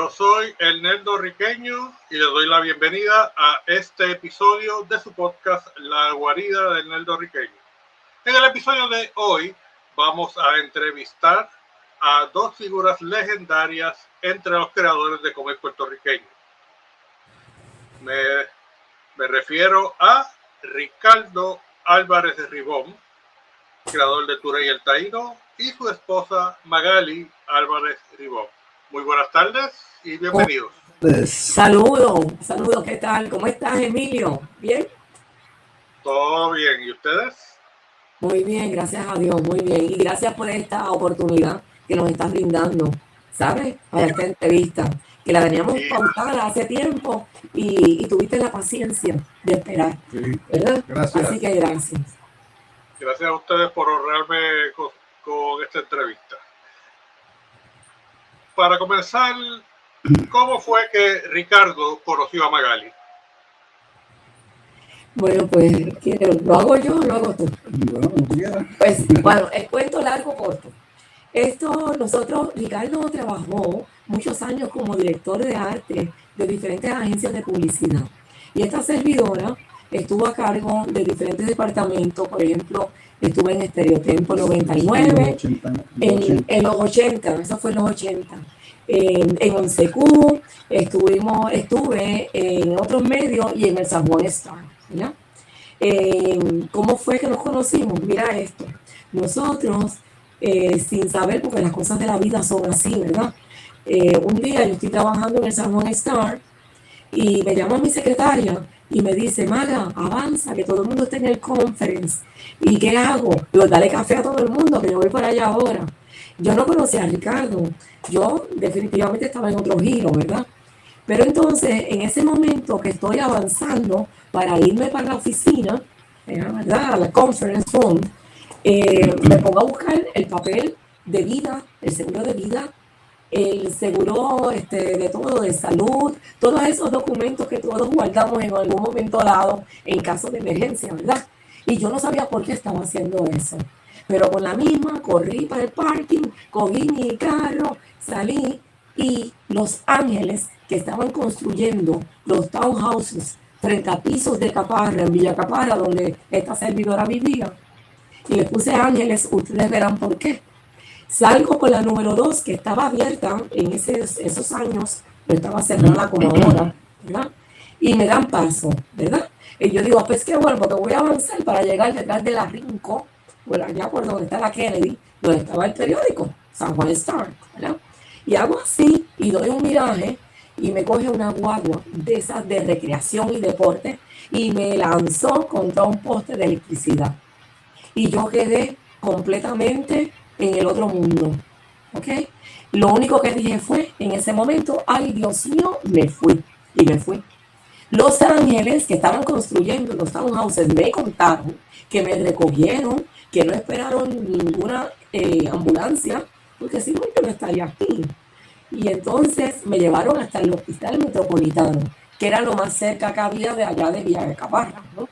Yo soy el Nerdorriqueño y le doy la bienvenida a este episodio de su podcast La Guarida del Nerdorriqueño. En el episodio de hoy vamos a entrevistar a dos figuras legendarias entre los creadores de cómics puertorriqueños. Me refiero a Ricardo Álvarez de Ribón, creador de Turey el Taíno, y su esposa Magali Álvarez Ribón. Muy buenas tardes y bienvenidos. Saludos, ¿qué tal? ¿Cómo estás, Emilio? ¿Bien? Todo bien, ¿y ustedes? Muy bien, gracias a Dios, muy bien. Y gracias por esta oportunidad que nos estás brindando, ¿sabes? Para esta entrevista, que la veníamos pautada hace tiempo y tuviste la paciencia de esperar, ¿verdad? Gracias. Así que gracias. Gracias a ustedes por honrarme con esta entrevista. Para comenzar, ¿cómo fue que Ricardo conoció a Magali? Bueno, pues, ¿lo hago yo o lo hago tú? Pues, bueno, el cuento largo corto. Ricardo trabajó muchos años como director de arte de diferentes agencias de publicidad. Y esta servidora estuvo a cargo de diferentes departamentos. Por ejemplo, estuve en Estereotempo 99, en los 80, eso fue en los 80. En Onsecu, estuve en otros medios y en el San Juan Star, ¿ya? ¿Cómo fue que nos conocimos? Mira esto, nosotros, sin saber, porque las cosas de la vida son así, ¿verdad? Un día yo estoy trabajando en el San Juan Star y me llama mi secretaria y me dice: Maga, avanza, que todo el mundo está en el conference. ¿Y qué hago? Digo, dale café a todo el mundo, que yo voy para allá ahora. Yo no conocía a Ricardo, yo definitivamente estaba en otro giro, ¿verdad? Pero entonces, en ese momento que estoy avanzando para irme para la oficina, ¿verdad? A la conference room, me pongo a buscar el papel de vida, el seguro de vida, el seguro de todo, de salud, todos esos documentos que todos guardamos en algún momento dado en caso de emergencia, ¿verdad? Y yo no sabía por qué estaba haciendo eso. Pero con la misma corrí para el parking, cogí mi carro, salí, y Los Ángeles, que estaban construyendo los townhouses 30 pisos de Caparra, en Villa Caparra, donde esta servidora vivía, y le puse Ángeles, ustedes verán por qué. Salgo con la número 2, que estaba abierta en esos años, pero estaba cerrada como ahora, ¿verdad? Y me dan paso, ¿verdad? Y yo digo, pues qué bueno, porque voy a avanzar para llegar detrás de la Rinco, bueno, allá por donde está la Kennedy, donde estaba el periódico, San Juan Star, ¿verdad? Y hago así, y doy un viraje, y me coge una guagua de esas de recreación y deporte, y me lanzó contra un poste de electricidad. Y yo quedé completamente en el otro mundo, ¿ok? Lo único que dije fue, en ese momento, ay, Dios mío, me fui, y me fui. Los Ángeles, que estaban construyendo los townhouses, me contaron que me recogieron, que no esperaron ninguna ambulancia, porque si no, yo no estaría aquí. Y entonces me llevaron hasta el Hospital Metropolitano, que era lo más cerca que había de allá de Villa de Caparra, ¿no?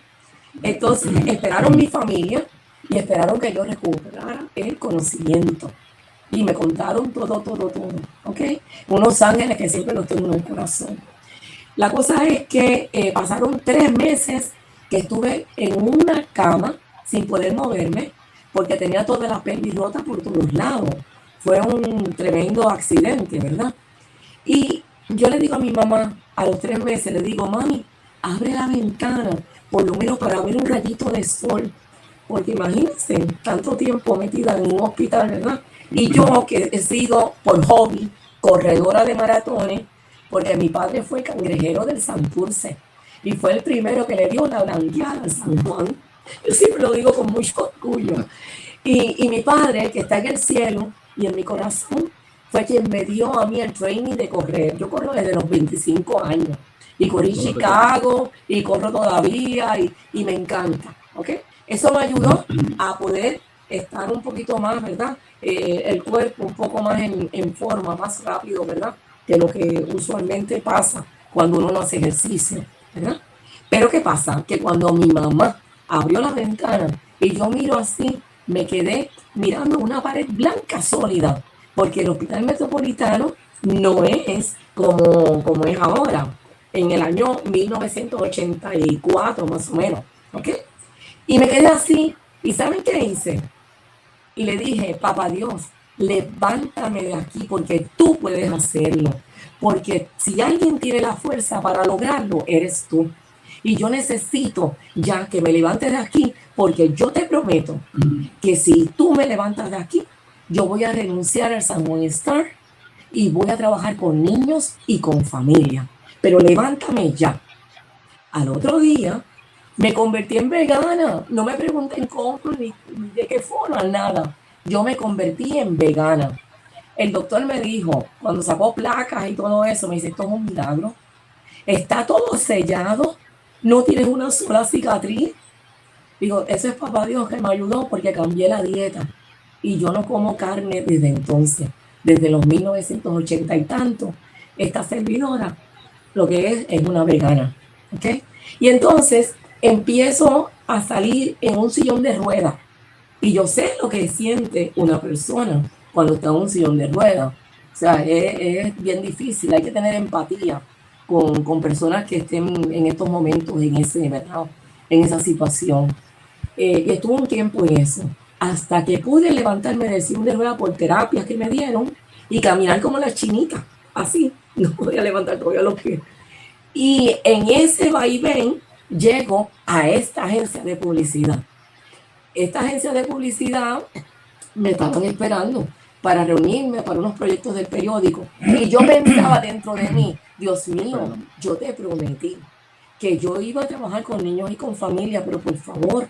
Entonces esperaron mi familia y esperaron que yo recuperara el conocimiento. Y me contaron todo, ¿ok? Unos ángeles que siempre los tengo en el corazón. La cosa es que pasaron 3 meses que estuve en una cama sin poder moverme porque tenía toda la pelvis rota por todos lados. Fue un tremendo accidente, ¿verdad? Y yo le digo a mi mamá, a los 3 meses, le digo: mami, abre la ventana, por lo menos para ver un rayito de sol. Porque imagínense, tanto tiempo metida en un hospital, ¿verdad? Y yo, que he sido por hobby corredora de maratones, porque mi padre fue cangrejero del Santurce y fue el primero que le dio la blanqueada al San Juan. Yo siempre lo digo con mucho orgullo. Y mi padre, que está en el cielo y en mi corazón, fue quien me dio a mí el training de correr. Yo corro desde los 25 años y corrí Chicago y corro todavía y me encanta, ¿ok? Eso me ayudó a poder estar un poquito más, ¿verdad? El cuerpo un poco más en forma, más rápido, ¿verdad? Que lo que usualmente pasa cuando uno no hace ejercicio, ¿verdad? Pero ¿qué pasa? Que cuando mi mamá abrió la ventana y yo miro así, me quedé mirando una pared blanca sólida, porque el Hospital Metropolitano no es como es ahora, en el año 1984 más o menos, ¿ok? Y me quedé así, ¿y saben qué hice? Y le dije, papá Dios, levántame de aquí porque tú puedes hacerlo. Porque si alguien tiene la fuerza para lograrlo, eres tú. Y yo necesito ya que me levantes de aquí porque yo te prometo que si tú me levantas de aquí, yo voy a renunciar al San Juan Star y voy a trabajar con niños y con familia. Pero levántame ya. Al otro día me convertí en vegana. No me pregunten cómo ni de qué forma, nada. Yo me convertí en vegana. El doctor me dijo, cuando sacó placas y todo eso, me dice, esto es un milagro. Está todo sellado. No tienes una sola cicatriz. Digo, eso es papá Dios que me ayudó porque cambié la dieta. Y yo no como carne desde entonces. Desde los 1980 y tanto. Esta servidora lo que es una vegana. ¿Ok? Y entonces empiezo a salir en un sillón de ruedas. Y yo sé lo que siente una persona cuando está en un sillón de ruedas. O sea, es bien difícil. Hay que tener empatía con personas que estén en estos momentos en esa situación. Y estuve un tiempo en eso. Hasta que pude levantarme del sillón de ruedas por terapias que me dieron y caminar como la chinita. Así. No podía levantar todavía los pies. Y en ese vaivén llego a esta agencia de publicidad. Esta agencia de publicidad me estaban esperando para reunirme para unos proyectos del periódico. Y yo pensaba dentro de mí, Dios mío, yo te prometí que yo iba a trabajar con niños y con familia, pero por favor,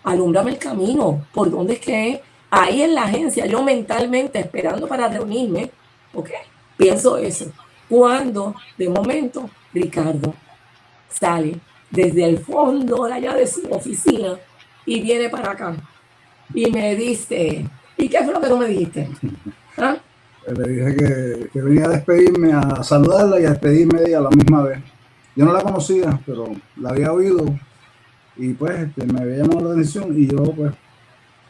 alúmbrame el camino. ¿Por dónde es que es? Ahí en la agencia, yo mentalmente esperando para reunirme, ¿ok? Pienso eso. Cuando, de momento, Ricardo sale desde el fondo de allá de su oficina y viene para acá y me dice, ¿y qué fue lo que tú me dijiste? ¿Ah? Le dije que venía a despedirme, a saludarla y a despedirme de ella a la misma vez. Yo no la conocía, pero la había oído y pues me había llamado la atención y yo pues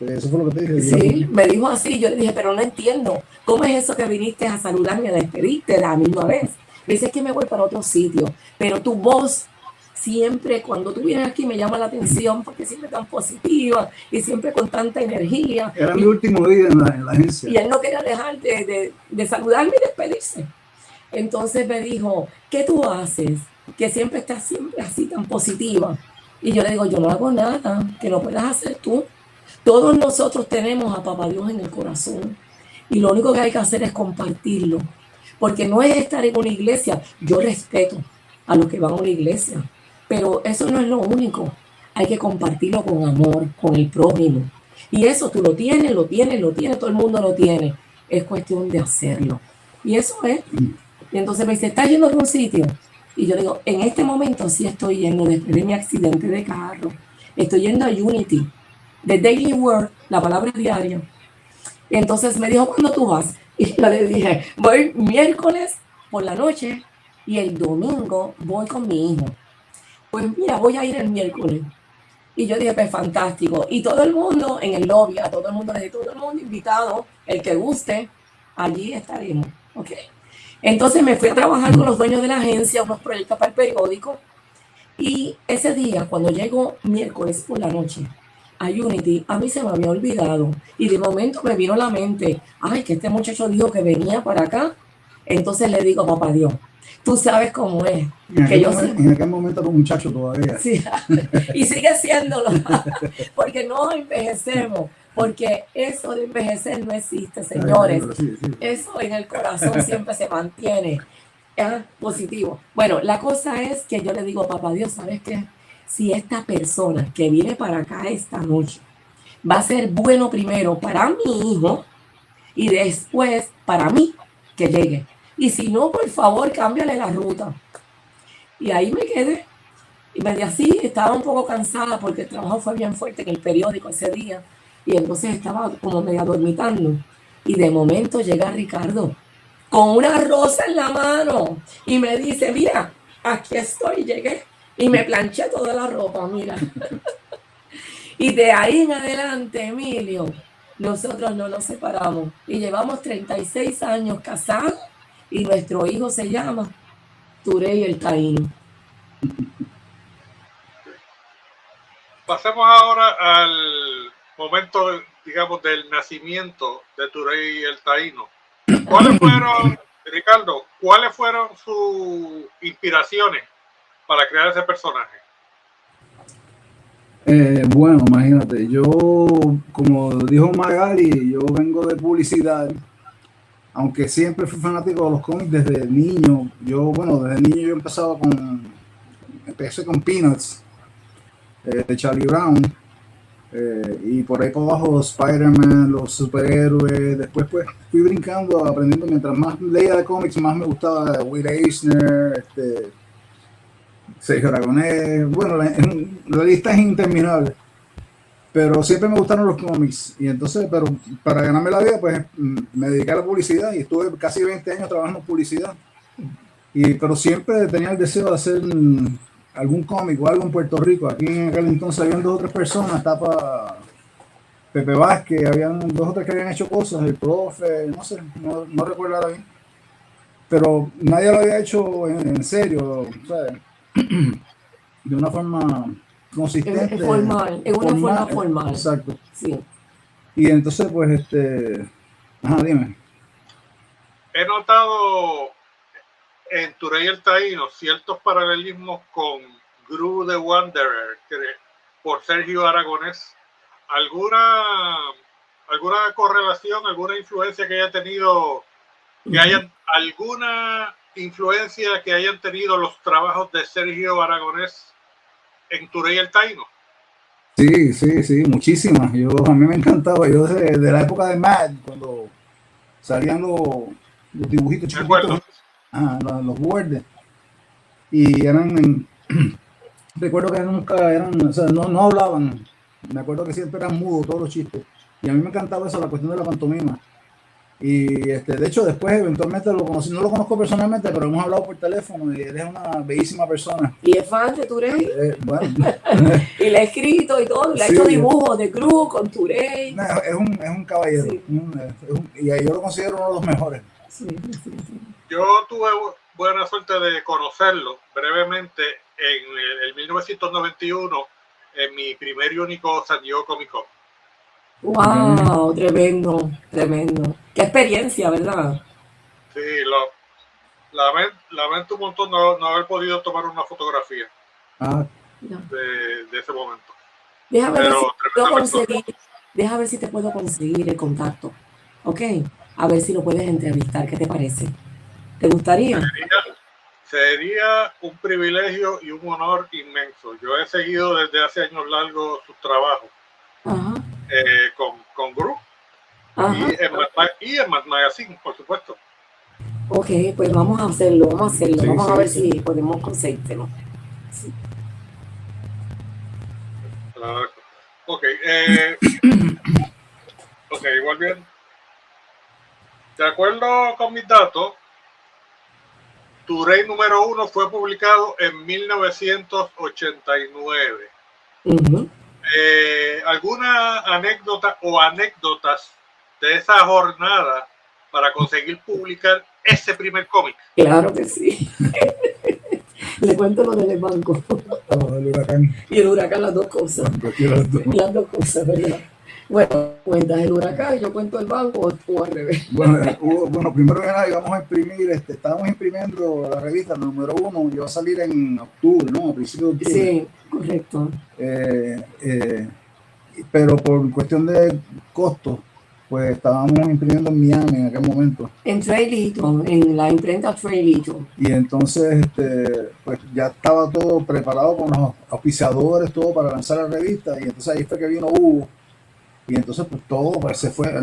eso fue lo que te dije. Sí, me dijo así, yo le dije, pero no entiendo, ¿cómo es eso que viniste a saludarme, a despedirte la misma vez? Me dice que me voy para otro sitio, pero tu voz siempre, cuando tú vienes aquí, me llama la atención porque siempre tan positiva y siempre con tanta energía. Era mi último día en la agencia. Y él no quería dejar de saludarme y despedirse. Entonces me dijo, ¿qué tú haces? Que siempre estás siempre así tan positiva. Y yo le digo, yo no hago nada que no puedas hacer tú. Todos nosotros tenemos a Papá Dios en el corazón y lo único que hay que hacer es compartirlo, porque no es estar en una iglesia. Yo respeto a los que van a una iglesia, pero eso no es lo único. Hay que compartirlo con amor, con el prójimo. Y eso tú lo tienes, todo el mundo lo tiene. Es cuestión de hacerlo. Y eso es. Y entonces me dice, ¿estás yendo a algún sitio? Y yo digo, en este momento sí estoy yendo, después de mi accidente de carro. Estoy yendo a Unity. The Daily Word, la palabra diaria. Y entonces me dijo, ¿cuándo tú vas? Y yo le dije, voy miércoles por la noche y el domingo voy con mi hijo. Pues mira, voy a ir el miércoles. Y yo dije, pues fantástico. Y todo el mundo en el lobby, a todo el mundo, desde todo el mundo invitado, el que guste, allí estaremos. ¿Ok? Entonces me fui a trabajar con los dueños de la agencia, unos proyectos para el periódico. Y ese día, cuando llego miércoles por la noche, a Unity, a mí se me había olvidado y de momento me vino a la mente, ay, que este muchacho dijo que venía para acá. Entonces le digo, papá Dios, tú sabes cómo es. En aquel momento era un muchacho todavía. Sí, y sigue siéndolo, porque no envejecemos, porque eso de envejecer no existe, señores. Sí. Eso en el corazón siempre se mantiene positivo. Bueno, la cosa es que yo le digo, papá Dios, ¿sabes qué? Si esta persona que viene para acá esta noche va a ser bueno primero para mi hijo y después para mí que llegue. Y si no, por favor, cámbiale la ruta. Y ahí me quedé. Y me di así, estaba un poco cansada porque el trabajo fue bien fuerte en el periódico ese día. Y entonces estaba como medio dormitando. Y de momento llega Ricardo con una rosa en la mano y me dice, mira, aquí estoy, llegué. Y me planché toda la ropa, mira. Y de ahí en adelante, Emilio, nosotros no nos separamos. Y llevamos 36 años casados y nuestro hijo se llama Turey el Taíno. Pasemos ahora al momento, digamos, del nacimiento de Turey el Taíno. ¿Cuáles fueron, Ricardo, cuáles fueron sus inspiraciones para crear ese personaje? Bueno, imagínate, yo, como dijo Magali, yo vengo de publicidad, aunque siempre fui fanático de los cómics desde niño. Desde niño yo empecé con Peanuts, de Charlie Brown, y por ahí por abajo Spider-Man, los superhéroes. Después pues fui brincando, aprendiendo. Mientras más leía de cómics, más me gustaba Will Eisner, Sergio Aragonés. Bueno, la lista es interminable, pero siempre me gustaron los cómics. Y entonces, pero para ganarme la vida, pues me dediqué a la publicidad y estuve casi 20 años trabajando en publicidad. Pero siempre tenía el deseo de hacer algún cómic o algo en Puerto Rico. Aquí en aquel entonces habían 2 o 3 personas, estaba Pepe Vázquez, habían 2 o 3 que habían hecho cosas, el profe, no sé, no recuerdo ahora bien, pero nadie lo había hecho en serio, ¿sabes? De una forma consistente, forma formal. Exacto. Sí. Y entonces pues dime. He notado en Turey el Taíno ciertos paralelismos con Gru the Wanderer, por Sergio Aragonés. ¿Alguna correlación, alguna influencia que haya tenido, alguna influencia que hayan tenido los trabajos de Sergio Aragonés en Turey el Taíno? Sí, muchísimas. A mí me encantaba. Yo desde la época de Mad, cuando salían los dibujitos chiquitos, los bordes, y recuerdo que nunca eran, o sea, no hablaban. Me acuerdo que siempre eran mudos todos los chistes, y a mí me encantaba eso, la cuestión de la pantomima. Y de hecho después eventualmente lo conocí, no lo conozco personalmente, pero hemos hablado por teléfono y él es una bellísima persona. Y es fan de Turey. Bueno. Y le ha escrito y todo, le ha hecho dibujos de Gru con Turey. No, es un caballero, Sí. Y yo lo considero uno de los mejores. Sí. Yo tuve buena suerte de conocerlo brevemente en el 1991, en mi primer y único San Diego Comic Con. Wow, tremendo. Qué experiencia, ¿verdad? Sí, lamento un montón no haber podido tomar una fotografía de ese momento. Deja ver si te puedo conseguir el contacto. ¿Ok? A ver si lo puedes entrevistar. ¿Qué te parece? ¿Te gustaría? Sería un privilegio y un honor inmenso. Yo he seguido desde hace años largos sus trabajos. Ajá. Con Gru y en Mad Magazine, por supuesto. Ok, pues vamos a hacerlo. Sí, vamos a ver si podemos conseguirlo. Sí. Ok, igual bien. De acuerdo con mis datos, Turey número 1 fue publicado en 1989. Uh-huh. ¿Alguna anécdota o anécdotas de esa jornada para conseguir publicar ese primer cómic? Claro que sí. Le cuento lo del banco. El huracán. Y el huracán, las dos cosas. Las dos cosas, ¿verdad? Bueno, cuentas el huracán, yo cuento el banco o al revés. Bueno, primero que nada íbamos a imprimir, estábamos imprimiendo la revista número 1, iba a salir en octubre, ¿no? A principios de octubre. Sí, correcto. Pero por cuestión de costos, pues estábamos imprimiendo en Miami en aquel momento. En Trailito, en la imprenta Trailito. Y entonces, pues ya estaba todo preparado con los auspiciadores, todo para lanzar la revista, y entonces ahí fue que vino Hugo. Y entonces pues todo pues, se fue,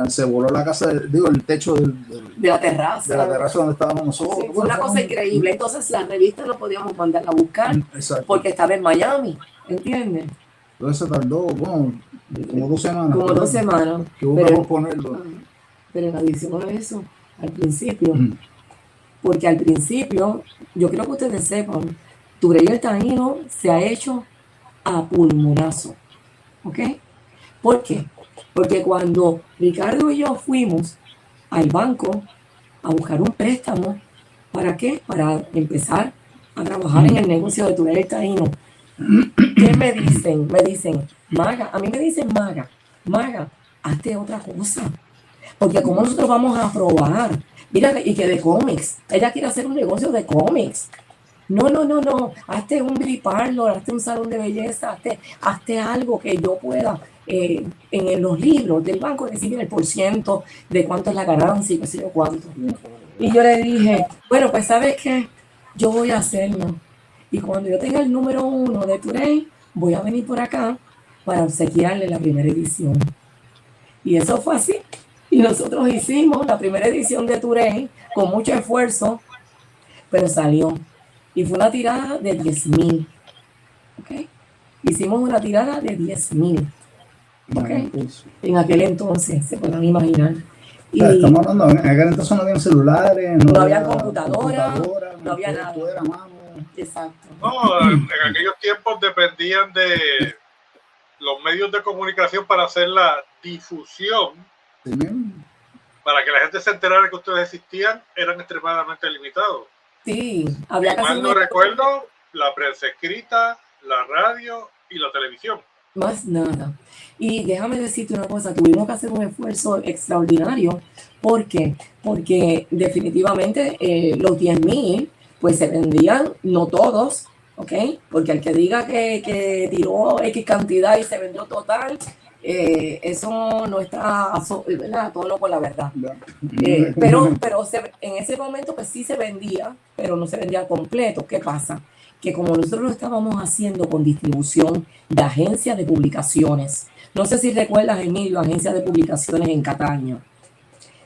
se voló la casa, el techo de la terraza. De la terraza donde estábamos nosotros. Sí, fue una cosa increíble. Entonces la revista no podíamos mandarla a buscar. Exacto. Porque estaba en Miami, ¿entiendes? Entonces se tardó, como 2 semanas. Como 2 semanas. Que hubo que ponerlo. Pero en adición a eso, al principio, porque al principio, yo creo que ustedes sepan, Turey el Taíno se ha hecho a pulmonazo. ¿Ok? ¿Por qué? Porque cuando Ricardo y yo fuimos al banco a buscar un préstamo. ¿Para qué? Para empezar a trabajar en el negocio de Turey el Taíno. ¿Qué me dicen? Me dicen, Maga, a mí me dicen, Maga, hazte otra cosa. Porque como nosotros vamos a probar, mira, y que de cómics, ella quiere hacer un negocio de cómics. No, hazte un beauty parlor, hazte un salón de belleza, hazte algo que yo pueda en los libros del banco recibir el % de cuánto es la ganancia y qué sé yo cuánto. Y yo le dije, bueno, pues ¿sabes qué? Yo voy a hacerlo. Y cuando yo tenga el número 1 de Turey, voy a venir por acá para obsequiarle la primera edición. Y eso fue así. Y nosotros hicimos la primera edición de Turey con mucho esfuerzo, pero salió. Y fue una tirada de 10,000. ¿Okay? Hicimos una tirada de 10,000. ¿Okay? En aquel entonces, se pueden imaginar. Y estamos hablando, en aquel entonces no habían celulares, no había computadora, no había nada. Exacto. No, en aquellos tiempos dependían de los medios de comunicación para hacer la difusión. Sí. Para que la gente se enterara que ustedes existían, eran extremadamente limitados. Sí, había casi mal no recuerdo, la prensa escrita, la radio y la televisión. Más nada. Y déjame decirte una cosa, tuvimos que hacer un esfuerzo extraordinario. ¿Por qué? Porque definitivamente los 10,000 pues se vendían, no todos, ¿ok? Porque el que diga que tiró X cantidad y se vendió total, eso no está a tono con la verdad. Pero en ese momento pues sí se vendía, pero no se vendía completo. ¿Qué pasa? Que como nosotros lo estábamos haciendo con distribución de agencias de publicaciones, no sé si recuerdas, Emilio, agencias de publicaciones en Cataño,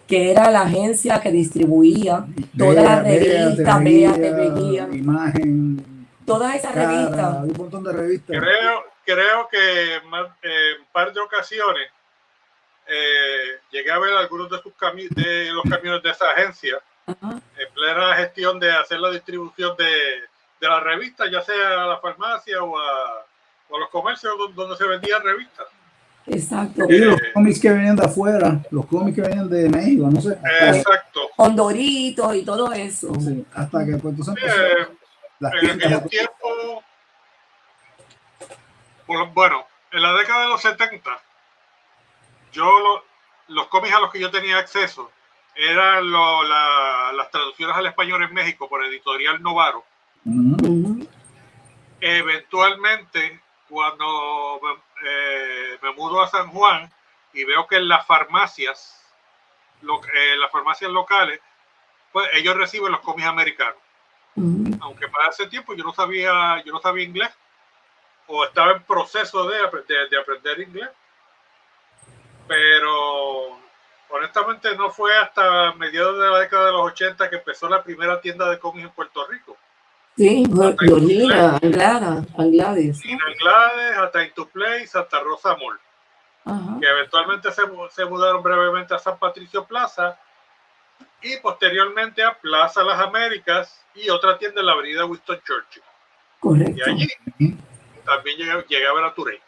que era la agencia que distribuía todas las revistas, Bea, Imagen, todas esas revistas. Un montón de revistas. Creo que en un par de ocasiones llegué a ver algunos de los camiones de esa agencia. Ajá. En plena gestión de hacer la distribución de la revista, ya sea a la farmacia o a los comercios donde se vendían revistas. Exacto. Y los cómics que venían de afuera, los cómics que venían de México, no sé. Exacto. Con Doritos y todo eso. Sí, hasta que pues entonces en aquellos tiempos, bueno, en la década de los 70, los cómics a los que yo tenía acceso eran las traducciones al español en México por Editorial Novaro. Uh-huh. Eventualmente, cuando me mudo a San Juan y veo que en las farmacias locales, pues ellos reciben los cómics americanos. Uh-huh. Aunque para ese tiempo yo no sabía inglés o estaba en proceso de aprender inglés, pero honestamente no fue hasta mediados de la década de los 80 que empezó la primera tienda de cómics en Puerto Rico. Sí, Lina, Anglades. Lina Anglades, A Time to Play, Santa Rosa Mall. Ajá. Que eventualmente se mudaron brevemente a San Patricio Plaza y posteriormente a Plaza Las Américas y otra tienda en la avenida Winston Churchill. Correcto. Y allí también llegué a ver a Turey.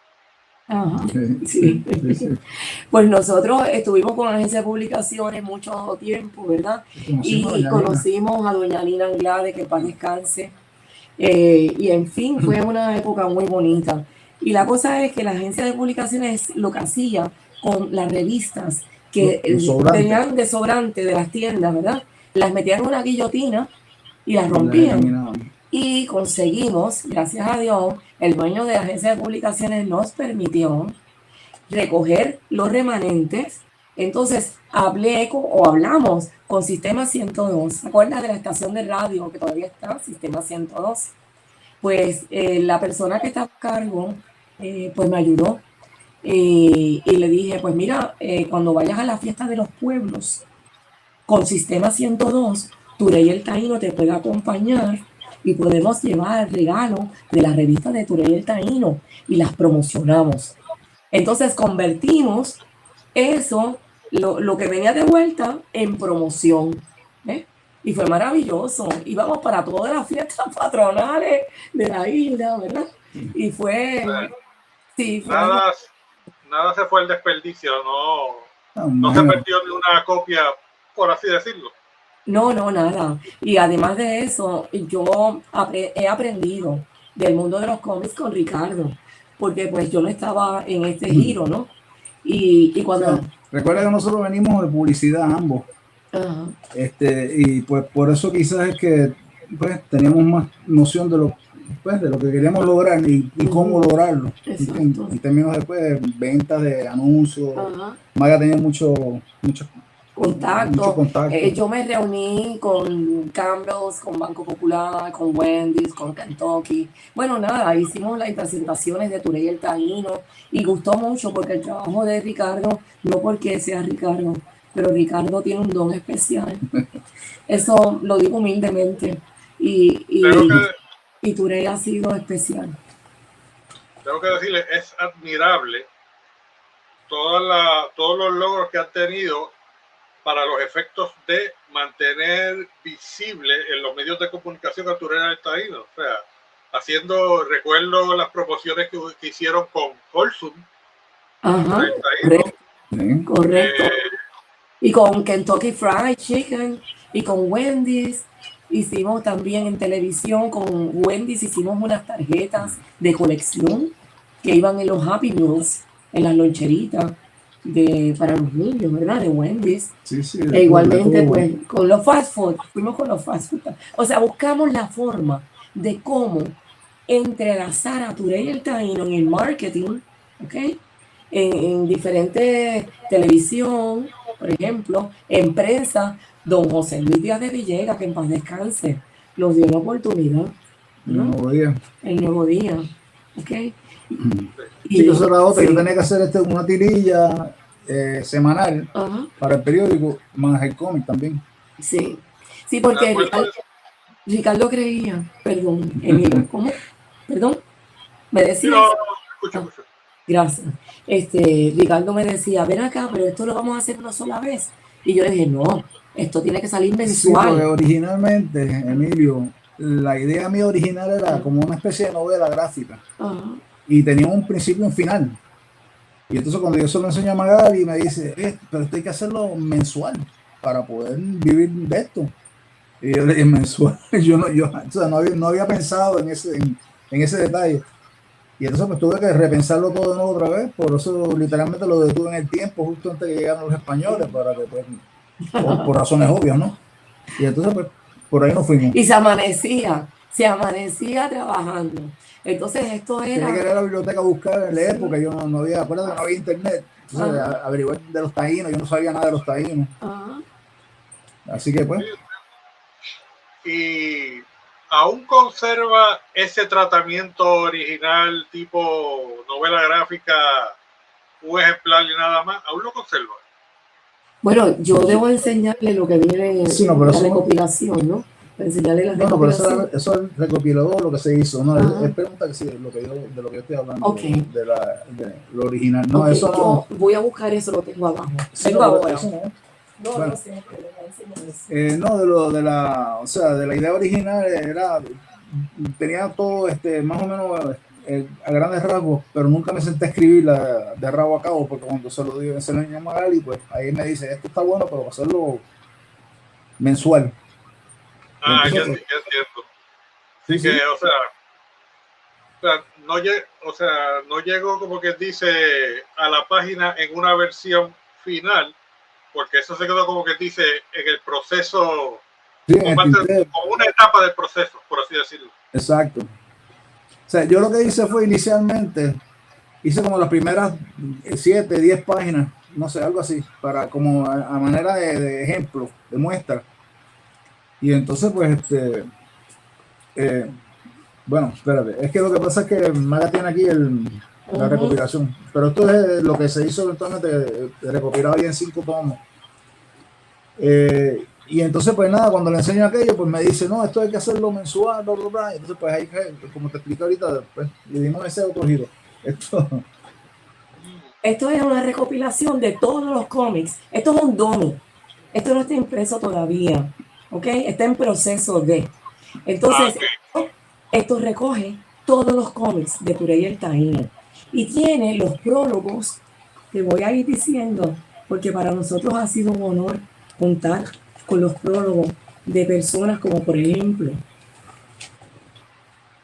Ajá. Sí. Pues nosotros estuvimos con la agencia de publicaciones mucho tiempo, ¿verdad? Y conocimos a doña Lina Anglade, que paz descanse. Y en fin, fue una época muy bonita. Y la cosa es que la agencia de publicaciones lo que hacía con las revistas que venían de sobrante de las tiendas, ¿verdad? Las metían en una guillotina y las rompían. Y conseguimos, gracias a Dios, el dueño de la agencia de publicaciones nos permitió recoger los remanentes. Entonces hablamos con Sistema 102. ¿Se acuerdas de la estación de radio que todavía está? Sistema 102. Pues la persona que está a cargo, pues me ayudó. Y le dije, pues mira, cuando vayas a la fiesta de los pueblos, con Sistema 102, Turey el Taíno te puede acompañar y podemos llevar el regalo de la revista de Turey el Taíno y las promocionamos. Entonces convertimos eso, lo que venía de vuelta, en promoción. Y fue maravilloso. Íbamos para todas las fiestas patronales de la isla, ¿verdad? Y fue... Sí, fue nada se fue el desperdicio, no se perdió ni una copia, por así decirlo. No, no, nada. Y además de eso, yo he aprendido del mundo de los cómics con Ricardo, porque pues yo no estaba en este giro, ¿no? Y O sea, cuando... recuerda que nosotros venimos de publicidad ambos, Ajá, y pues por eso quizás es que pues teníamos más noción de lo, pues, de lo que queríamos lograr y cómo lograrlo. exacto. En términos después de ventas, de anuncios, Ajá. Maga tenía mucho Contacto. contacto. Yo me reuní con Campbell's, con Banco Popular, con Wendy's, con Kentucky. Bueno, nada, hicimos las presentaciones de Turey el Taíno y gustó mucho porque el trabajo de Ricardo, no porque sea Ricardo, pero Ricardo tiene un don especial. Eso lo digo humildemente. Y, Tengo y, que, y Turey ha sido especial. tengo que decirle, es admirable todos los logros que han tenido para los efectos de mantener visible en los medios de comunicación a Turey el Taíno. O sea, recuerdo las promociones que hicieron con Holsum, Ajá, el Taíno, correcto, correcto. Y con Kentucky Fried Chicken y con Wendy's. Hicimos también en televisión con Wendy's, hicimos unas tarjetas de colección que iban en los Happy Meals, en las loncheritas para los niños, ¿verdad? De Wendy's. Sí, sí, E igualmente, pues, con los fast food, fuimos con los fast food. O sea, buscamos la forma de cómo entrelazar a Turey el Taíno en el marketing, ¿ok? En diferentes televisión, por ejemplo, en prensa, don José Luis Díaz de Villegas, que en paz descanse, nos dio la oportunidad, ¿no? El Nuevo Día, ¿ok? Sí, que eso era otra. Sí. Yo tenía que hacer una tirilla semanal para el periódico, más el cómic también. Sí, sí, porque Ricardo creía, perdón, Emilio, ¿cómo? Perdón, me decía. No, escucho. Gracias. Ricardo me decía, ven acá, pero esto lo vamos a hacer una sola vez. Y yo le dije, no, esto tiene que salir mensual. Sí, porque originalmente, Emilio, la idea mía original era como una especie de novela gráfica. Y tenía un principio y un final. Y entonces cuando yo se lo enseño a Magali, me dice, pero esto hay que hacerlo mensual para poder vivir de esto. Y yo le dije, mensual. O sea, no había pensado en ese detalle. Y entonces pues tuve que repensarlo todo de nuevo otra vez, por eso literalmente lo detuve en el tiempo, justo antes de que llegaran los españoles, para que pues, por razones obvias, ¿no? Y entonces pues por ahí nos fuimos. Y se amanecía trabajando. Entonces esto era... Tenía que ir a la biblioteca a buscar, leer, porque yo no había, acuérdate que no había internet. Entonces averigué de los taínos, yo no sabía nada de los taínos. Así que pues... Y aún conserva ese tratamiento original tipo novela gráfica, un ejemplar y nada más, aún lo conserva. Bueno, yo debo enseñarle lo que viene en la recopilación, ¿no? Enseñarle la recopilación. No, pero eso es recopilador lo que se hizo, ¿no? Él pregunta que sí, de lo que yo estoy hablando, de lo original. No, eso no. Yo voy a buscar eso, lo tengo abajo. Sí, tengo ahora. Eso no. No, bueno, no sé, pero no, de la idea original tenía todo más o menos a grandes rasgos, pero nunca me senté a escribir de rabo a cabo, porque cuando se lo enseñé a Magali, pues ahí me dice, esto está bueno, pero hacerlo mensual. Entonces, ya entiendo. Sí, que, no llego como que dice a la página en una versión final, porque eso se quedó como que dice en el proceso, como una etapa del proceso, por así decirlo. Exacto. O sea, yo lo que hice fue inicialmente, hice como las primeras 7, 10 páginas, no sé, algo así, para como a manera de ejemplo, de muestra. Y entonces, pues, bueno, espérate, es que lo que pasa es que Maga tiene aquí la recopilación, pero esto es lo que se hizo eventualmente, recopilado ahí en 5 tomos. Y entonces, pues nada, cuando le enseño aquello, pues me dice, no, esto hay que hacerlo mensual, bla, bla, bla. Entonces, pues ahí, como te expliqué ahorita, pues, le dimos ese otro giro. Esto es una recopilación de todos los cómics. Esto es un domo. Esto no está impreso todavía. ¿Ok? Está en proceso de. Entonces, esto recoge todos los cómics de Turey el Taíno. Y tiene los prólogos que voy a ir diciendo, porque para nosotros ha sido un honor contar con los prólogos de personas como, por ejemplo,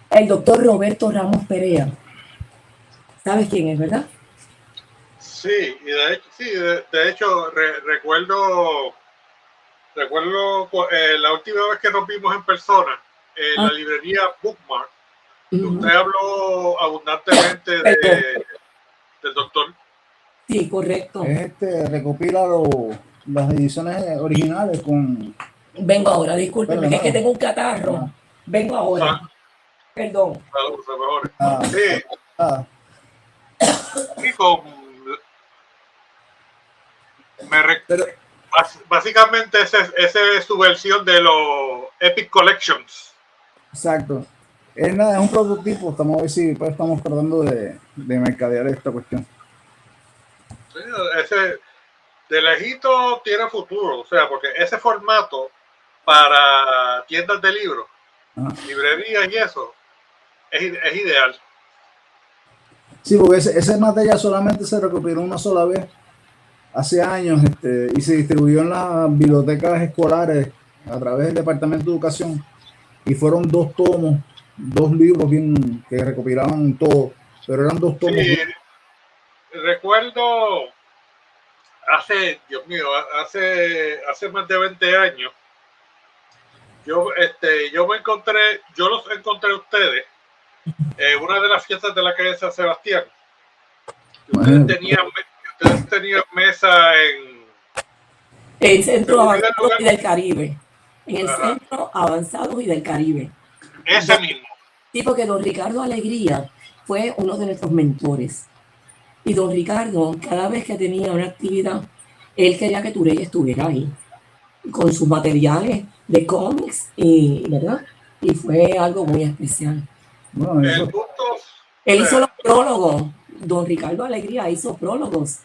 el doctor Roberto Ramos Perea. ¿Sabes quién es, verdad? Sí, y de hecho recuerdo la última vez que nos vimos en persona en la librería Bookmark. Usted habló abundantemente del doctor. Sí, correcto. Recopila las ediciones originales con... Vengo ahora, discúlpeme, es que tengo un catarro. Vengo ahora. Perdón. Sí. Básicamente esa es su versión de los Epic Collections. Exacto. Es un prototipo, estamos a ver si pues, estamos tratando de mercadear esta cuestión. Sí, ese de lejito tiene futuro, o sea, porque ese formato para tiendas de libros, librerías y eso, es ideal. Sí, porque ese material solamente se recopiló una sola vez, hace años, y se distribuyó en las bibliotecas escolares a través del Departamento de Educación, y fueron 2 tomos, 2 libros bien que recopilaban todo, pero eran 2 tomos. Sí, recuerdo hace más de 20 años, yo los encontré a ustedes en una de las fiestas de la calle San Sebastián. Ustedes tenían mesa en el Centro Avanzado y del Caribe. En el Centro Avanzado y del Caribe. Ese mismo. Sí, porque don Ricardo Alegría fue uno de nuestros mentores. Y don Ricardo, cada vez que tenía una actividad, él quería que Turey estuviera ahí, con sus materiales de cómics, ¿verdad? Y fue algo muy especial. Bueno, él hizo los prólogos, don Ricardo Alegría hizo prólogos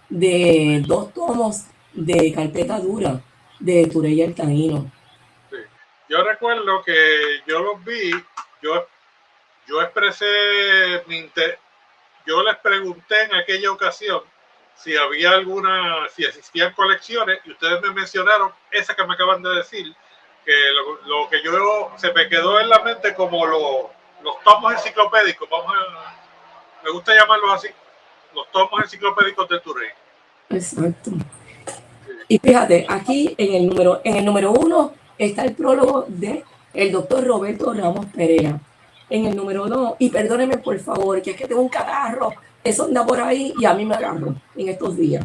de 2 tomos de carpeta dura de Turey el Taíno. Sí. Yo recuerdo que yo los vi, yo expresé mi interés. Yo les pregunté en aquella ocasión si existían colecciones, y ustedes me mencionaron esa que me acaban de decir, que lo que se me quedó en la mente como los tomos enciclopédicos, me gusta llamarlos así, los tomos enciclopédicos de Turey. Exacto. Y fíjate, aquí en el número 1 está el prólogo de el doctor Roberto Ramos Perea. En el número 2, y perdónenme por favor, que es que tengo un catarro, eso anda por ahí y a mí me agarro en estos días.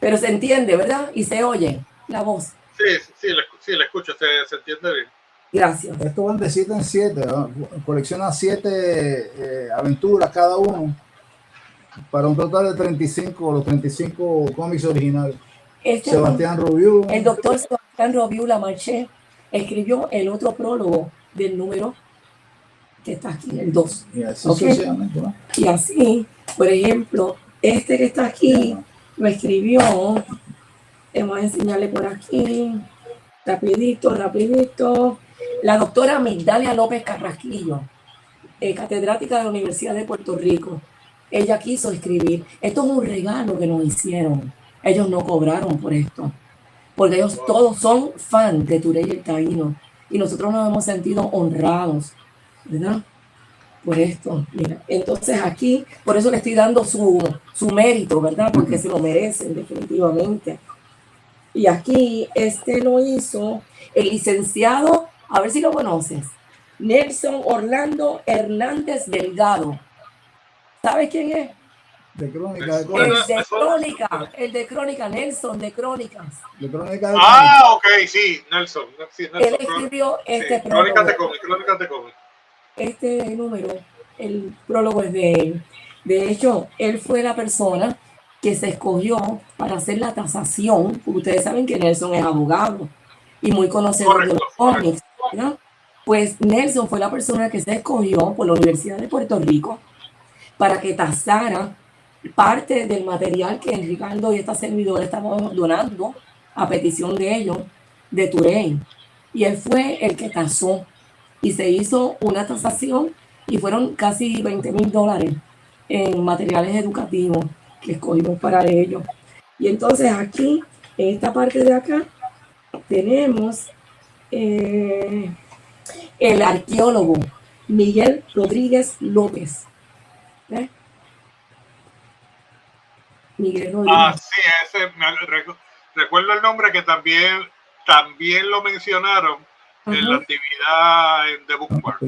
Pero se entiende, ¿verdad? Y se oye la voz. Sí, le escucho, se entiende bien. Gracias. Esto van de 7 en 7, ¿no? Colecciona 7 aventuras cada uno, para un total de 35, los 35 cómics originales. Sebastián Robiú. El doctor Sebastián Robiú Lamarche escribió el otro prólogo del número que está aquí, el 2. Y así sucesivamente, ¿no? Y así, por ejemplo, este que está aquí lo escribió, vamos a enseñarle por aquí, rapidito, la doctora Migdalia López Carrasquillo, catedrática de la Universidad de Puerto Rico. Ella quiso escribir. Esto es un regalo que nos hicieron. Ellos no cobraron por esto, porque ellos todos son fans de Turey el Taíno, y nosotros nos hemos sentido honrados, ¿verdad? Por esto, mira. Entonces aquí, por eso le estoy dando su mérito, ¿verdad? Porque se lo merecen definitivamente. Y aquí lo hizo el licenciado, a ver si lo conoces, Nelson Orlando Hernández Delgado. ¿Sabes quién es? De Crónica. El de Crónica, Nelson de Crónicas. De Crónica. Ok, sí, Nelson. Él escribió Crónicas de cómic. Este número, el prólogo es de él. De hecho, él fue la persona que se escogió para hacer la tasación, porque ustedes saben que Nelson es abogado y muy conocedor de los cómics, ¿no? Pues Nelson fue la persona que se escogió por la Universidad de Puerto Rico para que tasara parte del material que Ricardo y esta servidora estamos donando a petición de ellos, de Turey. Y él fue el que tasó y se hizo una tasación y fueron casi $20,000 en materiales educativos que escogimos para ellos. Y entonces aquí, en esta parte de acá, tenemos el arqueólogo Miguel Rodríguez López. ¿Ves? Miguel Rodríguez. Sí, ese recuerdo el nombre que también lo mencionaron en la actividad de Bookmark.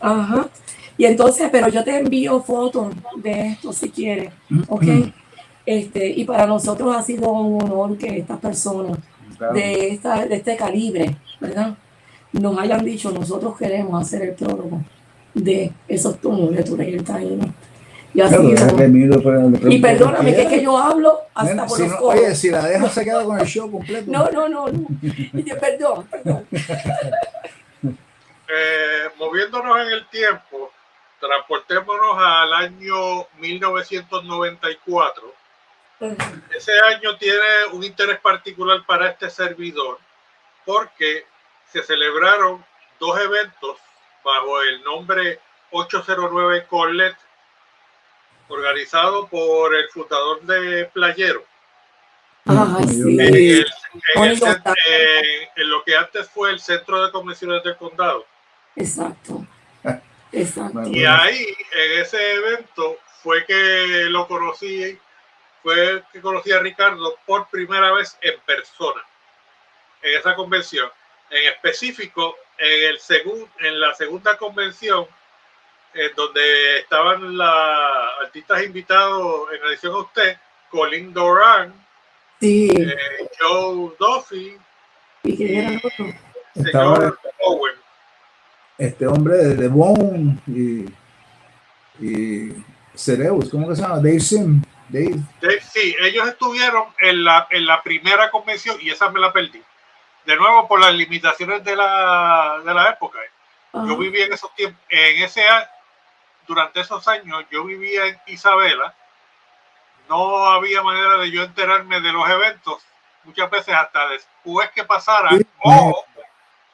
Ajá. Y entonces, pero yo te envío fotos de esto si quieres, ¿ok? Y para nosotros ha sido un honor que estas personas de este calibre, ¿verdad?, nos hayan dicho, nosotros queremos hacer el prólogo de esos tumos de Turey el Taíno. Y así y perdóname, que es que yo hablo hasta por los codos. Oye, si la dejas se queda con el show completo. No. Perdón. Moviéndonos en el tiempo, transportémonos al año 1994. Ese año tiene un interés particular para este servidor porque se celebraron dos eventos bajo el nombre 809 Corlet, organizado por el fundador de Playero. Sí. En lo que antes fue el Centro de Convenciones del Condado. Exacto. Y ahí, en ese evento, fue que conocí a Ricardo por primera vez en persona, en esa convención. En específico, en la segunda convención, donde estaban los artistas invitados en adición a usted, Colin Doran, Joe Duffy y señor Owen. Este hombre de Bone y Cereus, ¿cómo que se llama? Dave Sim. Sí, ellos estuvieron en la primera convención y esa me la perdí. De nuevo, por las limitaciones de la época. Yo viví en esos tiempos, durante esos años, yo vivía en Isabela. No había manera de yo enterarme de los eventos, muchas veces hasta después que pasaran.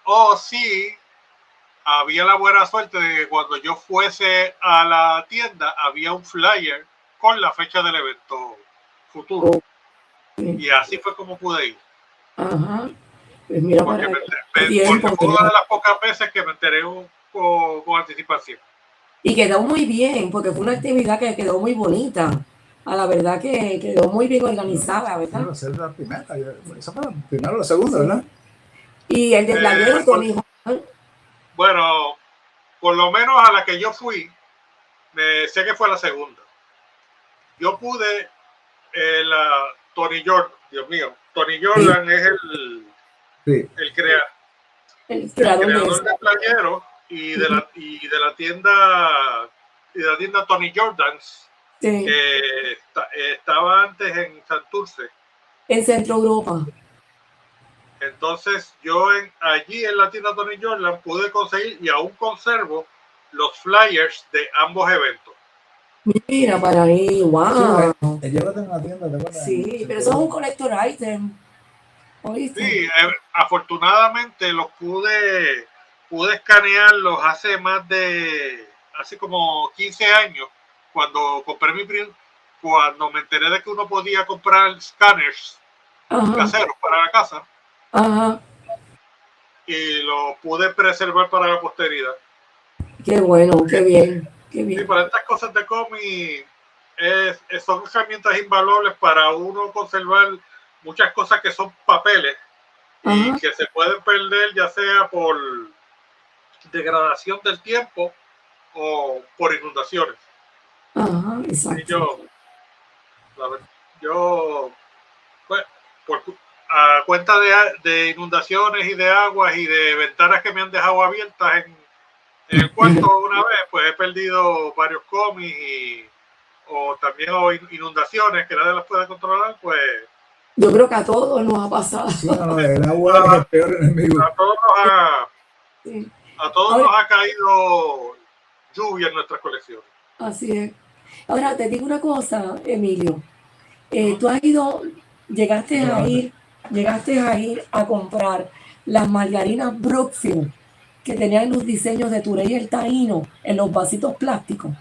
O sí, había la buena suerte de que cuando yo fuese a la tienda, había un flyer con la fecha del evento futuro. Y así fue como pude ir. Pues mira, porque fue una de las pocas veces que me enteré con anticipación. Y quedó muy bien, porque fue una actividad que quedó muy bonita. A la verdad que quedó muy bien organizada, ¿verdad? Esa fue la primera, o la segunda, ¿verdad? Y el de Playero, Tony. Bueno, por lo menos a la que yo fui, sé que fue la segunda. Yo pude, Tony Jordan, Dios mío, Tony Jordan es el creador de Playero y de la tienda Tony Jordans, que estaba antes en Santurce, en Centro Europa. Entonces yo allí en la tienda Tony Jordan pude conseguir y aún conservo los flyers de ambos eventos. Mira para ahí, wow. Llévate en la tienda, ¿te acuerdas? Sí, pero eso es un collector item. ¿Oíste? Sí, afortunadamente los pude escanearlos hace como 15 años, cuando cuando me enteré de que uno podía comprar scanners caseros para la casa. Y lo pude preservar para la posteridad. Qué bueno, qué bien. Sí, para estas cosas de cómic son herramientas invaluables para uno conservar muchas cosas que son papeles y que se pueden perder, ya sea por degradación del tiempo o por inundaciones. Exacto. Yo pues, a cuenta de inundaciones y de aguas y de ventanas que me han dejado abiertas en el cuarto una vez, pues he perdido varios cómics o también inundaciones que nadie las puede controlar, pues yo creo que a todos nos ha pasado. Sí, no, el agua es el peor enemigo. A todos nos ha caído lluvia en nuestras colecciones. Así es. Ahora te digo una cosa, Emilio. Tú llegaste a ir a comprar las margarinas Brookfield que tenían los diseños de Turey el Taíno en los vasitos plásticos.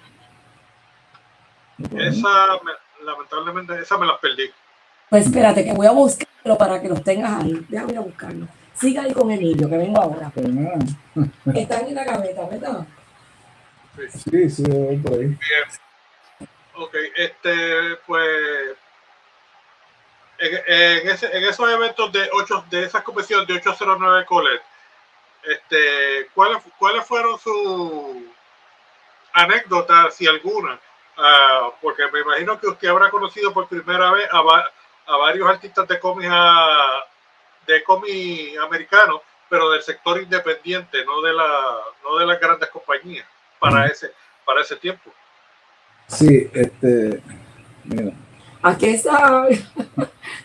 Lamentablemente, esa me las perdí. Pues espérate, que voy a buscarlo para que los tengas ahí. Déjame ir a buscarlo. Siga ahí con Emilio, que vengo ahora. Pues nada. Están en la gaveta, ¿verdad? Sí, voy por ahí. Bien. Ok, pues en esos eventos de esas competiciones de 809 Colette, ¿cuáles fueron sus anécdotas, si alguna? Porque me imagino que usted habrá conocido por primera vez a varios artistas de cómic americanos, pero del sector independiente, no de las grandes compañías para ese tiempo. Sí, mira. Aquí está.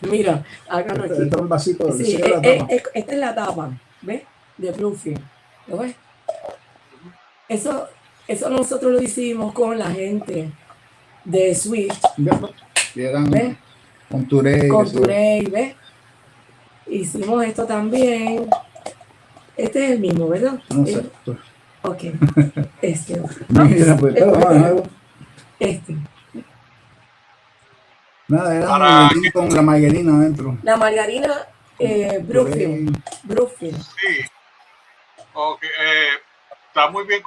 Mira, háganlo aquí. Este es un vasito. Sí, esta es la tapa, ¿ves? De Bluefield. ¿Lo ves? Eso nosotros lo hicimos con la gente de Swift. ¿Ves? Con Turey. Con Turey, ¿ves? Hicimos esto también. Este es el mismo, ¿verdad? No sé. Ok. Mira, pues, Nada, era con la margarina adentro. La margarina Bluefield. Sí. Okay. Está muy bien,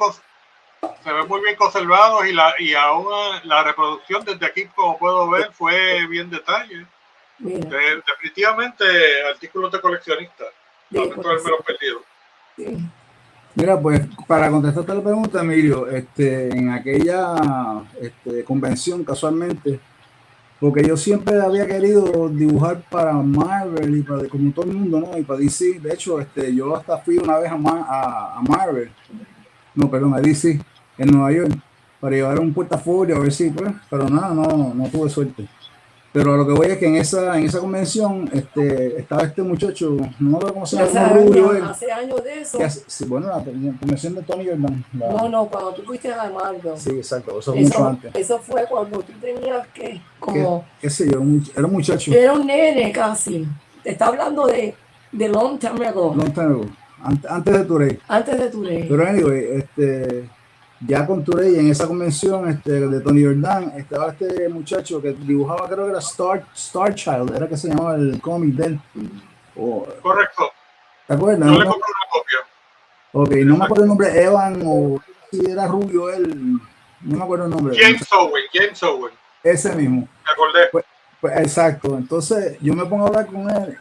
se ve muy bien conservado y aún la reproducción desde aquí, como puedo ver, fue bien detalle. Definitivamente artículos de coleccionista. Lamento haberme los perdido. Sí. Mira, pues para contestarte la pregunta, Emilio, en aquella convención casualmente, porque yo siempre había querido dibujar para Marvel y para, como todo el mundo, ¿no? Y para DC. De hecho, yo hasta fui una vez a Marvel, no, perdón, a DC, en Nueva York, para llevar un portafolio, a ver si, pues, pero nada, no tuve suerte. Pero a lo que voy es que en esa convención estaba este muchacho, no me acuerdo cómo se llama, rubio. Hace años de eso. Bueno, la convención de Tony Jordan. No, cuando tú fuiste a Marvel. Sí, exacto, eso fue mucho antes. Eso fue cuando tú tenías que, como... ¿Qué sé yo? Era un muchacho. Era un nene casi. Te está hablando de long time ago. Long time ago. Antes de Turey. Antes de Turey. Pero anyway, ya con Turey en esa convención de Tony Jordan estaba este muchacho que dibujaba, creo que era Star Child, era que se llamaba el cómic de él. Correcto. ¿Te acuerdas? Yo le compré una copia. Ok, no me acuerdo el nombre, Evan, o si era rubio él, no me acuerdo el nombre. James Owen. Ese mismo. Me acordé. Pues, exacto, entonces yo me pongo a hablar con él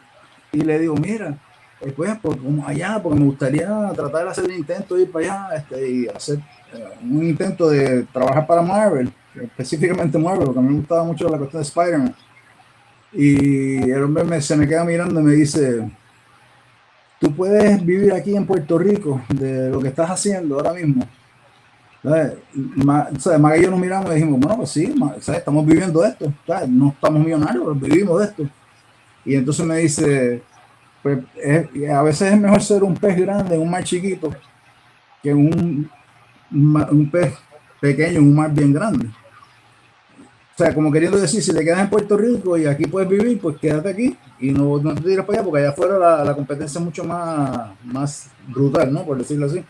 y le digo, mira, pues como allá, porque me gustaría tratar de hacer un intento de ir para allá y hacer un intento de trabajar para Marvel, específicamente Marvel, porque a mí me gustaba mucho la cuestión de Spider-Man. Y el hombre se me queda mirando y me dice, tú puedes vivir aquí en Puerto Rico de lo que estás haciendo ahora mismo. Maga y yo nos miramos y dijimos, bueno, pues sí, estamos viviendo esto, no estamos millonarios, pero vivimos de esto. Y entonces me dice, pues a veces es mejor ser un pez grande en un mar chiquito que un pez pequeño en un mar bien grande. O sea, como queriendo decir, si te quedas en Puerto Rico y aquí puedes vivir, pues quédate aquí y no te tiras para allá, porque allá afuera la competencia es mucho más brutal, ¿no? Por decirlo así.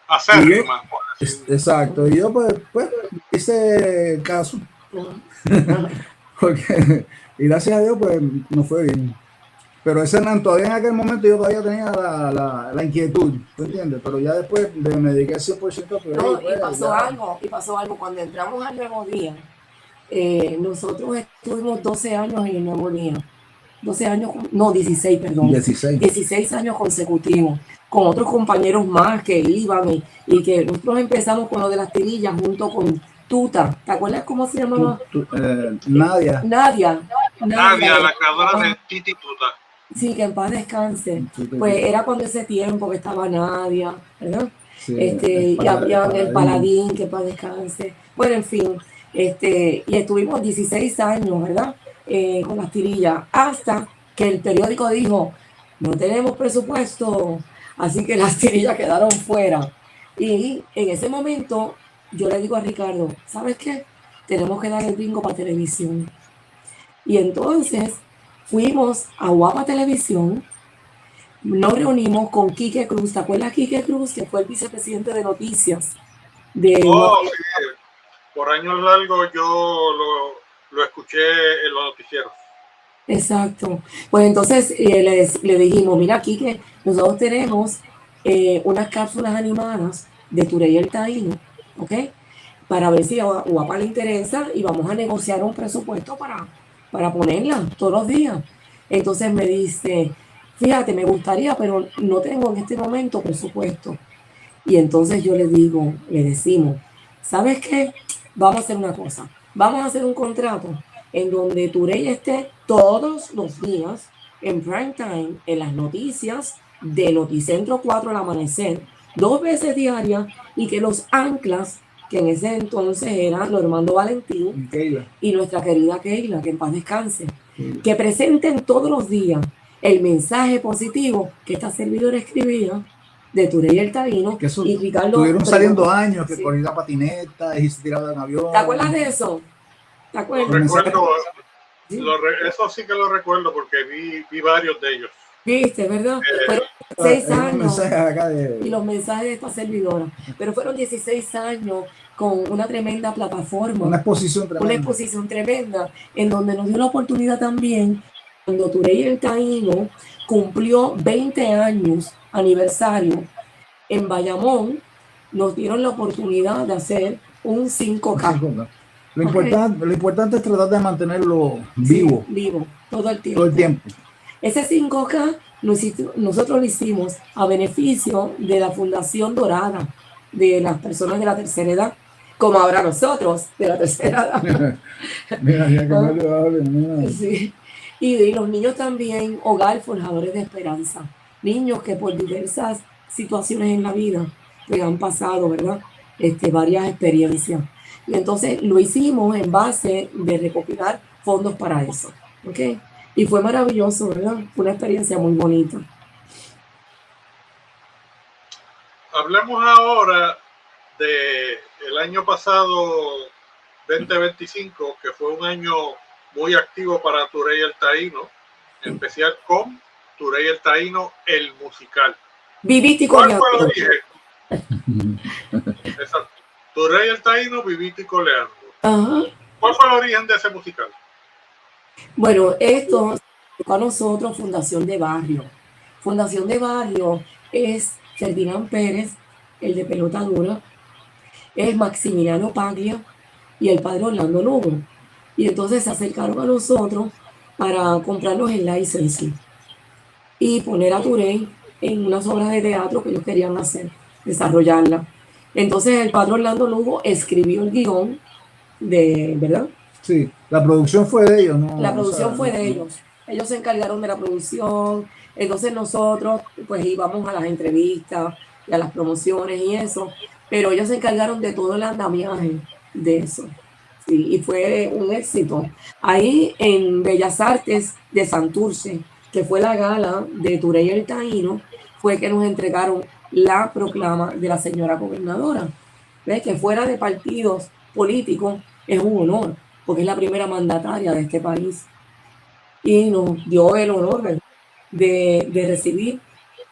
Acérrima. Exacto, y yo pues hice caso. Y gracias a Dios, pues nos fue bien. Pero todavía en aquel momento yo todavía tenía la inquietud, ¿tú entiendes? Pero ya después me dediqué al 100%. No, y pasó algo. Cuando entramos al Nuevo Día, nosotros estuvimos 12 años en el Nuevo Día. 12 años, no, 16, perdón. 16 años consecutivos, con otros compañeros más que iban y que nosotros empezamos con lo de las tirillas junto con Tuta. ¿Te acuerdas cómo se llamaba? Nadia, la creadora de Titi Tuta. Sí, que en paz descanse. Pues era cuando ese tiempo que estaba Nadia, ¿verdad? Sí, y había el Paladín, que en paz descanse. Bueno, en fin, y estuvimos 16 años, ¿verdad? Con las tirillas, hasta que el periódico dijo, no tenemos presupuesto, así que las tirillas quedaron fuera. Y en ese momento yo le digo a Ricardo, ¿sabes qué? Tenemos que dar el brinco para televisión. Y entonces fuimos a Guapa Televisión, nos reunimos con Quique Cruz. ¿Te acuerdas Quique Cruz, que fue el vicepresidente de noticias? Sí. Por años largos yo lo escuché en los noticieros. Exacto. Pues entonces le dijimos, mira aquí que nosotros tenemos unas cápsulas animadas de Turey el Taíno, ¿ok? Para ver si a Guapa le interesa y vamos a negociar un presupuesto para ponerla todos los días. Entonces me dice, fíjate, me gustaría, pero no tengo en este momento presupuesto. Y entonces yo le decimos, ¿sabes qué? Vamos a hacer una cosa. Vamos a hacer un contrato en donde Turey esté todos los días en prime time, en las noticias de Noticentro 4 al amanecer, 2 veces diarias, y que los anclas, que en ese entonces eran Normando Valentín y nuestra querida Keila, que en paz descanse, que presenten todos los días el mensaje positivo que esta servidora escribía de Turey el Taíno, que eso y Ricardo. Estuvieron saliendo años que corría la patineta y se tiraba de un avión. ¿Te acuerdas de eso? ¿Te acuerdas? Lo recuerdo, ¿sí? Eso sí que lo recuerdo porque vi varios de ellos. Viste, ¿verdad? Fueron 16 años. Y los mensajes de esta servidora. Pero fueron 16 años con una tremenda plataforma. Una exposición tremenda. En donde nos dio la oportunidad también, cuando Turey el Taíno cumplió 20 años aniversario en Bayamón, nos dieron la oportunidad de hacer un 5K. Lo importante es tratar de mantenerlo vivo. Sí, vivo, todo el tiempo. Ese 5K nosotros lo hicimos a beneficio de la Fundación Dorada, de las personas de la tercera edad, como ahora nosotros, de la tercera edad. Mira, que sí. Y los niños también, Hogar Forjadores de Esperanza. Niños que por diversas situaciones en la vida pues han pasado, ¿verdad? Varias experiencias. Y entonces lo hicimos en base de recopilar fondos para eso, ¿ok? Y fue maravilloso, ¿verdad? Fue una experiencia muy bonita. Hablemos ahora del año pasado, 2025, que fue un año muy activo para Turey el Taíno, en especial con Turey el Taíno, el musical. Viviste y coleando. ¿Cuál fue el origen? Exacto. Turey el Taíno, Viviste y coleando. Ajá. ¿Cuál fue el origen de ese musical? Bueno, esto a nosotros Fundación de Barrio. Fundación de Barrio es Ferdinand Pérez, el de Pelota Dura, es Maximiliano Paglia y el padre Orlando Lugo. Y entonces se acercaron a nosotros para comprarnos el licensing y poner a Turey en unas obras de teatro que ellos querían hacer, desarrollarla. Entonces el padre Orlando Lugo escribió el guión ¿verdad? Sí, la producción fue de ellos, ¿no? La producción fue de ellos. Ellos se encargaron de la producción. Entonces nosotros pues íbamos a las entrevistas y a las promociones y eso, pero ellos se encargaron de todo el andamiaje de eso. Sí, y fue un éxito. Ahí en Bellas Artes de Santurce, que fue la gala de Turey el Taíno, fue que nos entregaron la proclama de la señora gobernadora. ¿Ves? Que fuera de partidos políticos es un honor, porque es la primera mandataria de este país. Y nos dio el honor de recibir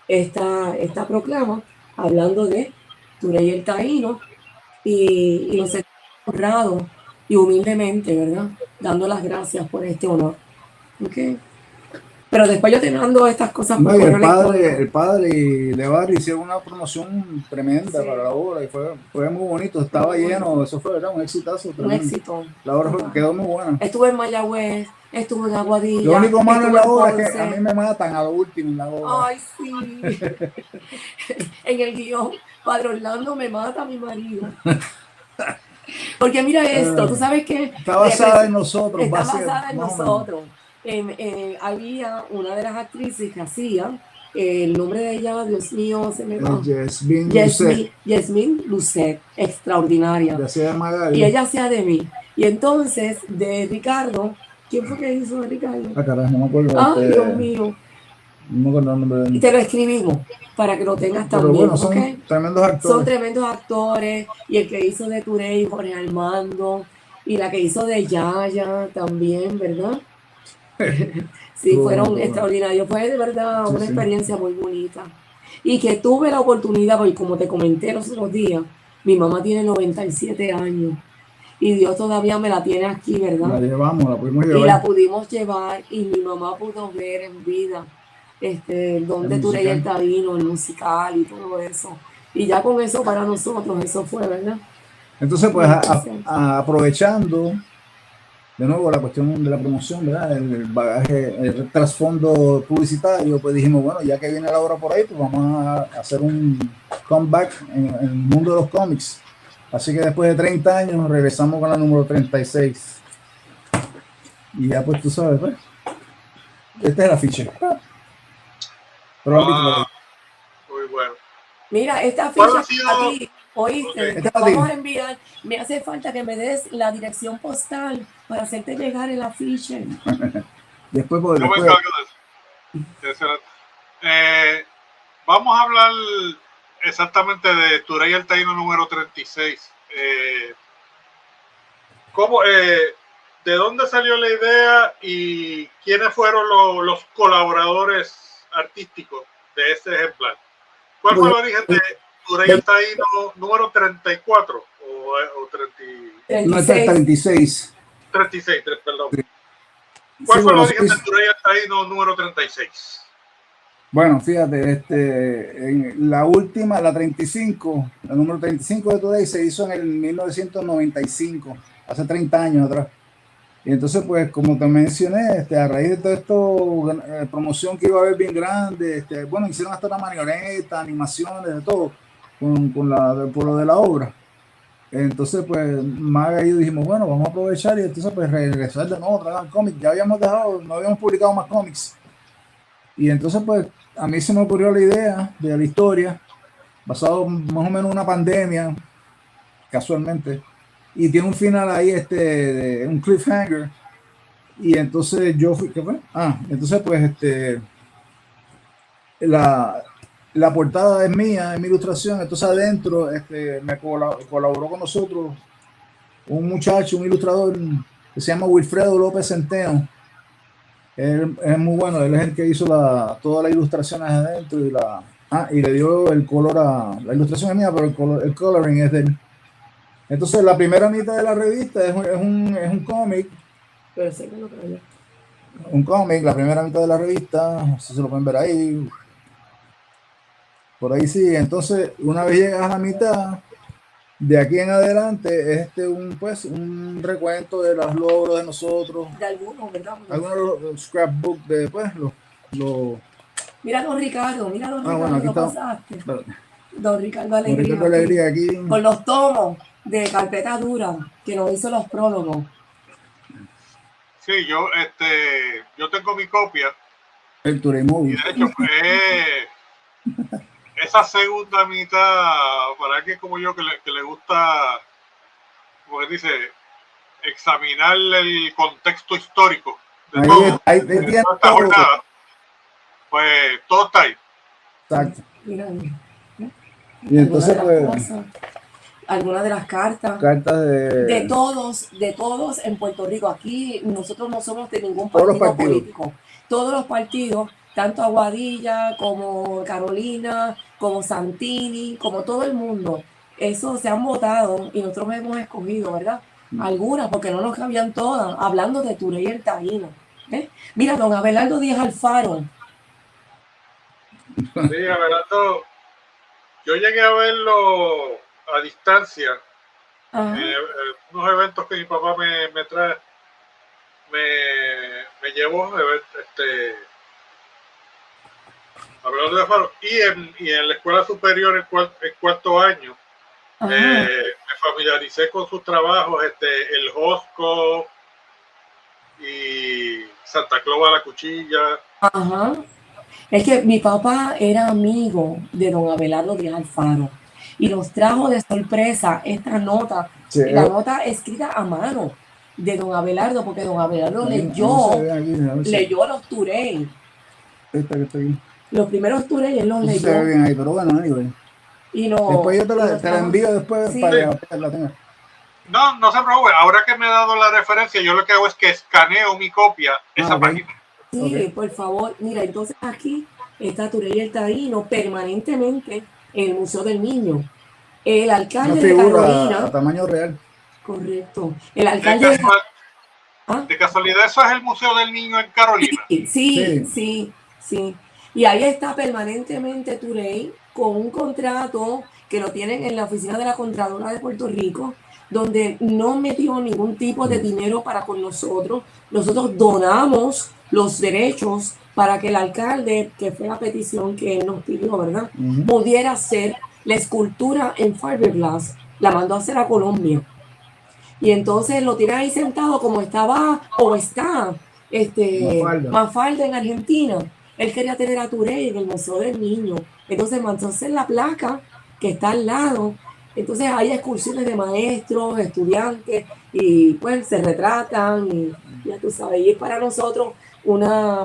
esta proclama, hablando de Turey el Taíno, y nos sentimos honrados y humildemente, ¿verdad? Dando las gracias por este honor. ¿Okay? Pero después yo teniendo estas cosas por el padre de Barrio hicieron una promoción tremenda para la obra y fue muy bonito, estaba lleno, eso fue, ¿verdad? Un exitazo tremendo. Un éxito. La obra quedó muy buena. Estuve en Mayagüez, estuve en Aguadilla. Lo único malo en la obra es que a mí me matan a lo último en la obra. Ay, sí. En el guión, Padre Orlando me mata a mi marido. Porque mira esto, tú sabes que está basada en nosotros. Está basada en nosotros. Había una de las actrices que hacía, el nombre de ella, Dios mío, se me va. Yasmín Lucet, extraordinaria. Y ella hacía de mí. Y entonces, de Ricardo, ¿quién fue que hizo de Ricardo? Ah, carajo, no me acuerdo. Dios mío. No me acuerdo el nombre de él. Y te lo escribimos para que lo tengas también. Bueno, son tremendos actores. Son tremendos actores. Y el que hizo de Turey, Jorge Armando. Y la que hizo de Yaya también, ¿verdad? Sí, fueron extraordinarios. Fue de verdad una experiencia muy bonita. Y que tuve la oportunidad, porque como te comenté los otros días, mi mamá tiene 97 años. y Dios todavía me la tiene aquí, La ¿verdad? llevamos, la pudimos Y la llevar. pudimos llevar y mi mamá pudo ver en vida el don El de Turey el musical. Taíno, el musical y todo eso. Y ya con eso para nosotros, eso fue, ¿verdad? Entonces, pues Muy especial. aprovechando de nuevo la cuestión de la promoción, ¿verdad? El bagaje, el trasfondo publicitario, pues dijimos, bueno, ya que viene la obra por ahí, pues vamos a hacer un comeback en el mundo de los cómics. Así que después de 30 años regresamos con la número 36. Y ya pues tú sabes, pues, este es el afiche. Pero lo has visto por ahí. Muy bueno. Mira, esta ¿Cuál ficha ha sido? a ti, oíste, Ok. Este es para ti. vamos a enviar, me hace falta que me des la dirección postal para hacerte llegar el afiche. Después, pues, Yo me después, encargo de eso. Vamos a hablar exactamente de Turey el Taíno número 36. ¿De dónde salió la idea y quiénes fueron los colaboradores artísticos de este ejemplar? ¿Cuál fue el origen de Turey el Taíno número 34 o 30, no, este es 36. 36, perdón? Sí. ¿Cuál Sí, fue el bueno, origen sí. de Turey el Taíno número 36? Bueno, fíjate, en la última, la 35, la número 35 de Today se hizo en el 1995, hace 30 años atrás. Y entonces, pues, como te mencioné, a raíz de todo esto, promoción que iba a haber bien grande, bueno, hicieron hasta una marioneta, animaciones, de todo, por lo de la obra. Entonces, pues, Maga y yo dijimos, bueno, vamos a aprovechar y entonces, pues, regresar de nuevo, traer el cómic. Ya habíamos dejado, no habíamos publicado más cómics. Y entonces, pues, a mí se me ocurrió la idea de la historia, basado más o menos en una pandemia, casualmente, y tiene un final ahí, de un cliffhanger. Y entonces yo fui, ¿qué fue? Entonces, pues, la portada es mía, es mi ilustración. Entonces, adentro, me colaboró con nosotros un muchacho, un ilustrador que se llama Wilfredo López Centeno. Él es muy bueno, él es el que hizo todas las ilustraciones adentro y le dio el color la ilustración es mía, pero el coloring es de él. Entonces la primera mitad de la revista es un cómic, Pero sé que lo traía. la primera mitad de la revista, no sé si lo pueden ver ahí, por ahí sí. Entonces una vez llegas a la mitad, de aquí en adelante es un recuento de los logros de nosotros, De algunos, ¿verdad? algunos los scrapbook de los Mira, don Ricardo, bueno, aquí lo está. pasaste. Don Ricardo Con Alegría. Ricardo Alegría aquí. Con los tomos de Carpeta Dura, que nos hizo los prólogos. Sí, yo tengo mi copia. El Turey Movie. Y de hecho, esa segunda mitad, para alguien como yo que le gusta, como que dice, examinar el contexto histórico de todo, Ahí de tiene toda esta todo. jornada, pues todo está ahí. Exacto. Mira, Y entonces, algunas de las cartas de todos en Puerto Rico. Aquí nosotros no somos de ningún partido político. Todos los partidos, tanto Aguadilla como Carolina, como Santini, como todo el mundo, eso se han votado y nosotros hemos escogido, ¿verdad? Algunas, porque no nos cabían todas, hablando de Turey el Taíno. Mira, don Abelardo Díaz Alfaro. Sí, Abelardo, yo llegué a verlo a distancia, unos eventos que mi papá me trae, me llevó a ver Abelardo Díaz Alfaro, y en la escuela superior, el cuarto año, me familiaricé con sus trabajos, el Josco y Santa Claus a la cuchilla. Ajá. Es que mi papá era amigo de don Abelardo Díaz Alfaro y nos trajo de sorpresa esta nota, la nota escrita a mano de don Abelardo, porque don Abelardo leyó los Turey. Los primeros Turey él los leyó. Se ve bien ahí, pero bueno, anyway. Después yo te la envío después para que la tengas. No se preocupe, ahora que me ha dado la referencia, yo lo que hago es que escaneo mi copia, esa página. Sí, por favor. Mira, entonces aquí está Turey el Taíno permanentemente en el Museo del Niño. El alcalde de Carolina. A tamaño real. correcto. El De, alcalde... casual- ¿Ah? de casualidad, eso es el Museo del Niño en Carolina. Sí. Y ahí está permanentemente Turey con un contrato que lo tienen en la oficina de la Contralora de Puerto Rico, donde no metió ningún tipo de dinero para con nosotros. Nosotros donamos los derechos para que el alcalde, que fue la petición que él nos pidió, ¿verdad? Pudiera hacer la escultura en fiberglass. La mandó a hacer a Colombia. Y entonces lo tiene ahí sentado como estaba o está Mafalda en Argentina. Él quería tener a Turey en el Museo del Niño. Entonces mandó a hacer la placa que está al lado. Entonces hay excursiones de maestros, estudiantes, y pues se retratan, y ya tú sabes, y es para nosotros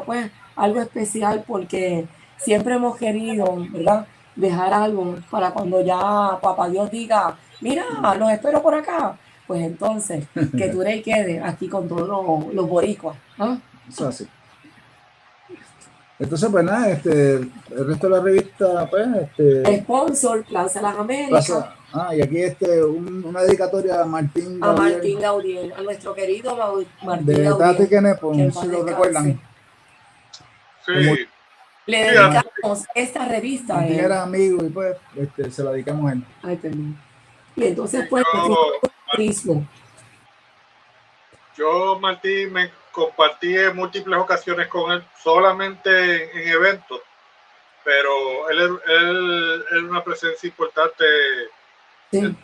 pues algo especial, porque siempre hemos querido, ¿verdad?, dejar algo para cuando ya Papá Dios diga, mira, los espero por acá. Pues entonces, que Turey quede aquí con todos los boricuas. ¿Ah? Eso así. Entonces, pues nada, el resto de la revista, pues, Sponsor, Plaza Las Américas. y aquí una dedicatoria a Martín Gabriel. A Martín Gabriel, a nuestro querido Martín de Gabriel. Tati Kenepo, si lo recuerdan. Sí. Le dedicamos esta revista. Martín era amigo y pues se la dedicamos a él. Ay, perdón. Y entonces, pues, yo, Martín, me compartí en múltiples ocasiones con él, solamente en eventos, pero él es una presencia importante en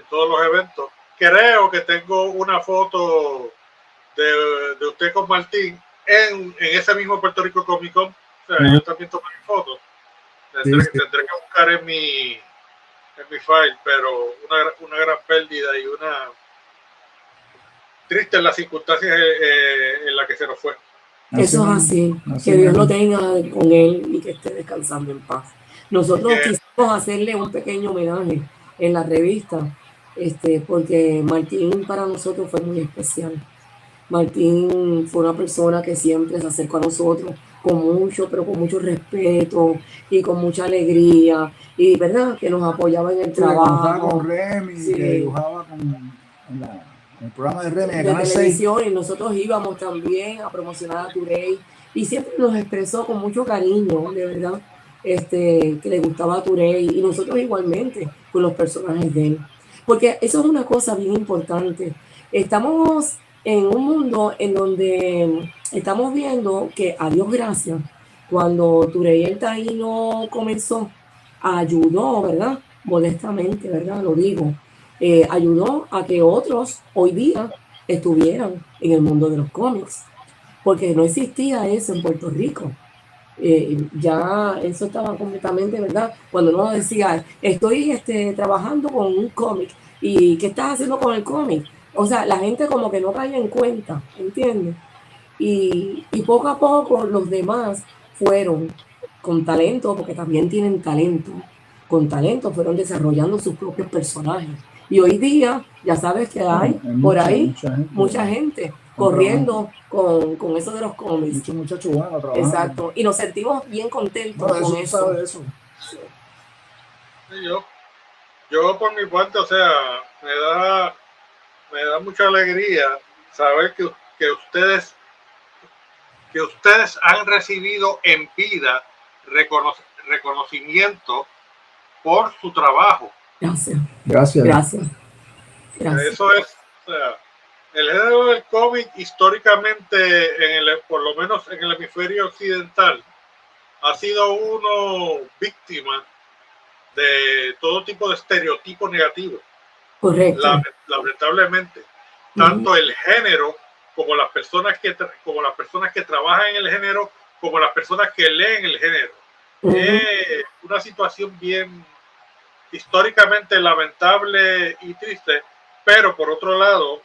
todos los eventos. Creo que tengo una foto de usted con Martín en ese mismo Puerto Rico Comic Con. O sea, yo también tomé fotos. Tendré que buscar en mi file, pero una gran pérdida y una triste en las circunstancias en las que se nos fue. Eso es así, que Dios lo tenga con él y que esté descansando en paz. Nosotros quisimos hacerle un pequeño homenaje en la revista, porque Martín para nosotros fue muy especial. Martín fue una persona que siempre se acercó a nosotros con mucho respeto y con mucha alegría, y verdad que nos apoyaba en el trabajo. Dibujaba con Remy, que dibujaba con el programa de Remy de Canal televisión 6. Y nosotros íbamos también a promocionar a Turey, y siempre nos expresó con mucho cariño, de verdad, que le gustaba a Turey, y nosotros igualmente con los personajes de él, porque eso es una cosa bien importante. Estamos en un mundo en donde estamos viendo que, a Dios gracias, cuando Turey el Taíno comenzó, ayudó, ¿verdad?, modestamente, ¿verdad?, lo digo, ayudó a que otros hoy día estuvieran en el mundo de los cómics, porque no existía eso en Puerto Rico. Ya eso estaba completamente, ¿verdad? Cuando uno decía, estoy trabajando con un cómic, ¿y qué estás haciendo con el cómic? O sea, la gente como que no caía en cuenta, ¿entiendes? Y poco a poco los demás fueron con talento, porque también tienen talento, con talento fueron desarrollando sus propios personajes. Y hoy día, ya sabes que hay por ahí mucha gente corriendo con eso de los cómics. Muchos muchachos buenos trabajando. Exacto. Y nos sentimos bien contentos con eso. Sí, yo por mi parte, o sea, me da mucha alegría saber que ustedes han recibido en vida reconocimiento por su trabajo. Gracias. Eso es, o sea, el género del cómic históricamente, por lo menos en el hemisferio occidental, ha sido uno víctima de todo tipo de estereotipos negativos. Correcto. Lamentablemente, tanto el género como las personas que trabajan en el género, como las personas que leen el género. Es una situación bien históricamente lamentable y triste, pero por otro lado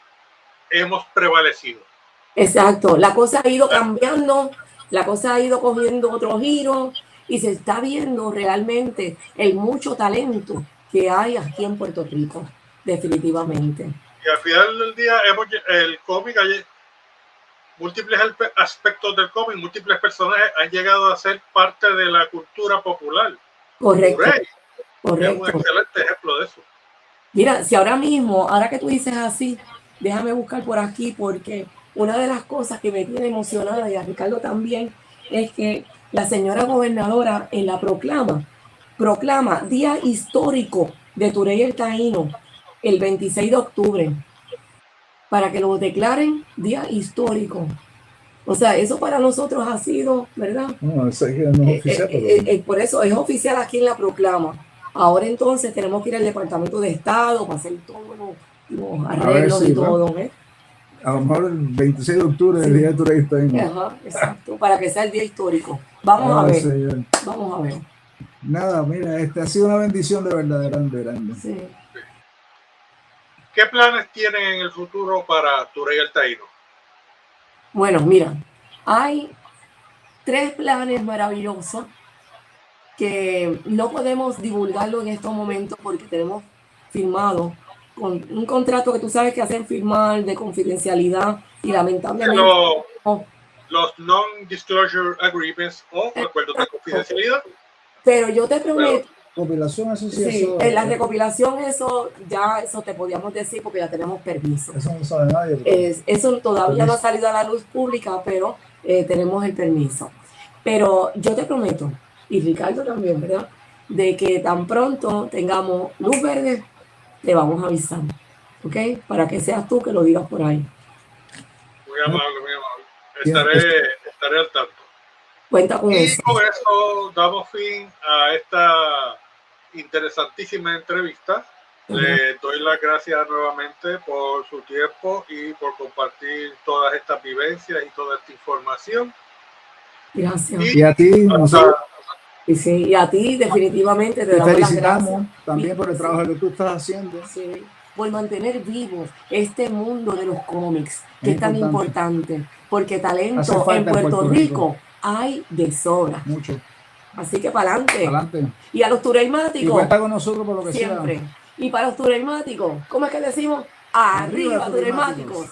hemos prevalecido. Exacto, la cosa ha ido cambiando, la cosa ha ido cogiendo otro giro, y se está viendo realmente el mucho talento que hay aquí en Puerto Rico, definitivamente. Y al final del día, el cómic, múltiples aspectos del cómic, múltiples personajes han llegado a ser parte de la cultura popular. Correcto. Es un excelente ejemplo de eso. Mira, si ahora mismo, ahora que tú dices así, déjame buscar por aquí, porque una de las cosas que me tiene emocionada, y a Ricardo también, es que la señora gobernadora en la proclama Día Histórico de Turey el Taíno el 26 de octubre, para que lo declaren Día Histórico. O sea, eso para nosotros ha sido, ¿verdad? No, eso no es oficial, pero Por eso es oficial aquí en la proclama. Ahora entonces tenemos que ir al Departamento de Estado para hacer todos los arreglos si, y todo, ¿eh? a lo mejor el 26 de octubre es el Sí. Día de Turey Taíno. Ajá, exacto, para que sea el día histórico. Vamos a ver, Señor. vamos a ver. Nada, mira, ha sido una bendición de verdad, grande, grande. Sí. ¿Qué planes tienen en el futuro para Turey el Taíno? Bueno, mira, hay 3 planes maravillosos que no podemos divulgarlo en estos momentos porque tenemos firmado con un contrato que tú sabes que hacen firmar de confidencialidad y lamentablemente los non-disclosure agreements o acuerdos de confidencialidad. Pero yo te prometo. Recopilación, eso sí, Sí, eso, en la recopilación eso te podíamos decir porque ya tenemos permiso. Eso no sabe nadie. Pero eso todavía no ha salido a la luz pública, pero tenemos el permiso. Pero yo te prometo, y Ricardo también, ¿verdad? De que tan pronto tengamos luz verde, te vamos a avisar, ¿ok? Para que seas tú que lo digas por ahí. Muy amable, muy amable. Estaré al tanto. Cuenta con eso. Y con eso damos fin a esta interesantísima entrevista. Le doy las gracias nuevamente por su tiempo y por compartir todas estas vivencias y toda esta información. Gracias. Y a ti, y a ti definitivamente te damos felicitamos las gracias. También por el trabajo que tú estás haciendo. Sí, por mantener vivo este mundo de los cómics, que es tan importante, porque talento en Puerto Rico hay de sobra. Mucho. Así que para adelante. Y a los turelmáticos. Y cuenta con nosotros por lo que siempre. sea. Y para los turelmáticos, ¿cómo es que decimos? ¡Arriba, turelmáticos!